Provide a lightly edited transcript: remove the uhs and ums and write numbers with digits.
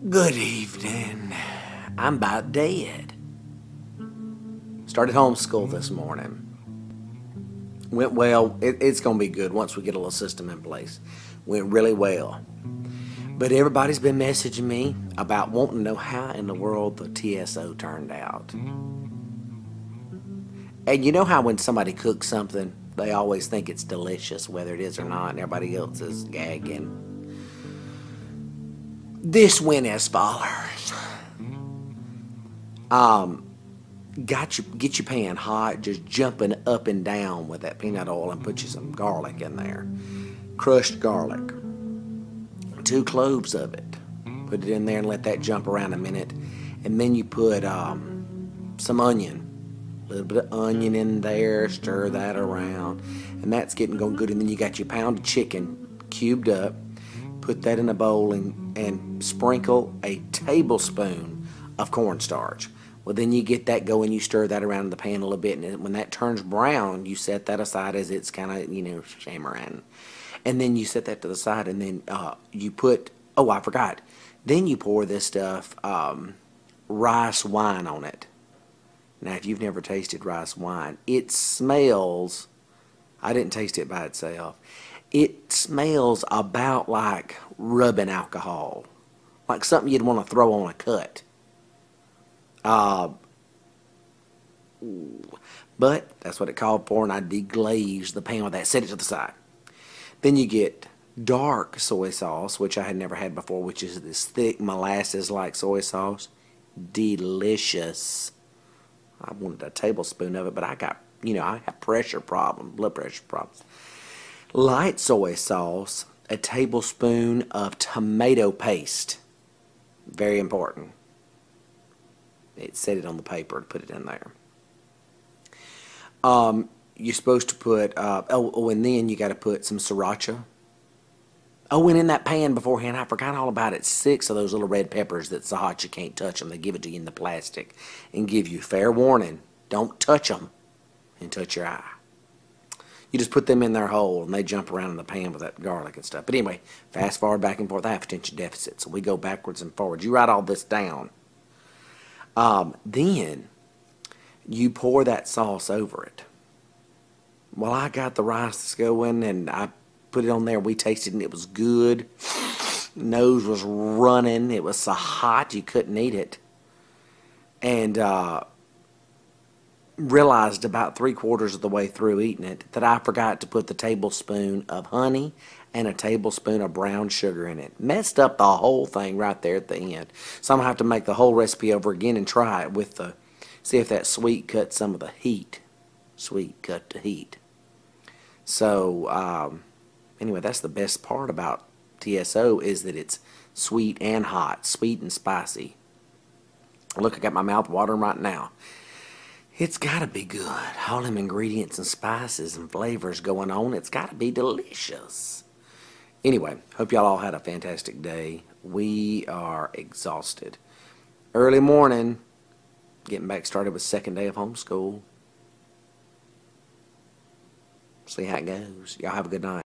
Good evening. I'm about dead. Started homeschool this morning. Went well. It's going to be good once we get a little system in place. Went really well. But everybody's been messaging me about wanting to know how in the world the TSO turned out. And you know how when somebody cooks something, they always think it's delicious, whether it is or not, and everybody else is gagging. This went as follows. Get your pan hot, just jumping up and down with that peanut oil, and put you some garlic in there. Crushed garlic. 2 cloves of it. Put it in there and let that jump around a minute. And then you put some onion. A little bit of onion in there, stir that around. And that's getting going good. And then you got your pound of chicken cubed up. Put that in a bowl and sprinkle a tablespoon of cornstarch. Well, then you get that going, you stir that around in the pan a little bit, and when that turns brown, you set that aside as it's kind of, shimmering. And then you set that to the side, and then you put, oh, I forgot. Then you pour this stuff, rice wine on it. Now, if you've never tasted rice wine, it smells, I didn't taste it by itself, it smells about like rubbing alcohol, like something you'd want to throw on a cut. But that's what it called for, and I deglazed the pan with that. Set it to the side. Then you get dark soy sauce, which I had never had before, which is this thick molasses-like soy sauce. Delicious. I wanted a tablespoon of it, but I got, I have pressure problems, blood pressure problems. Light soy sauce, a tablespoon of tomato paste. Very important. It said it on the paper to put it in there. You're supposed to put, and then you got to put some sriracha. Oh, and in that pan beforehand, I forgot all about it. 6 of those little red peppers that's so hot you can't touch them. They give it to you in the plastic and give you fair warning. Don't touch them and touch your eye. You just put them in their hole and they jump around in the pan with that garlic and stuff. But anyway, fast forward, back and forth, I have attention deficit. So we go backwards and forwards. You write all this down. Then you pour that sauce over it. Well, I got the rice going and I put it on there. We tasted it and it was good. Nose was running. It was so hot you couldn't eat it. And realized about 3/4 of the way through eating it that I forgot to put the tablespoon of honey and a tablespoon of brown sugar in it. Messed up the whole thing right there at the end. So I'm going to have to make the whole recipe over again and try it with see if that sweet cuts some of the heat. Sweet cut to heat. So, anyway, that's the best part about TSO is that it's sweet and hot, sweet and spicy. Look, I got my mouth watering right now. It's got to be good. All them ingredients and spices and flavors going on. It's got to be delicious. Anyway, hope y'all all had a fantastic day. We are exhausted. Early morning, getting back started with 2nd day of homeschool. See how it goes. Y'all have a good night.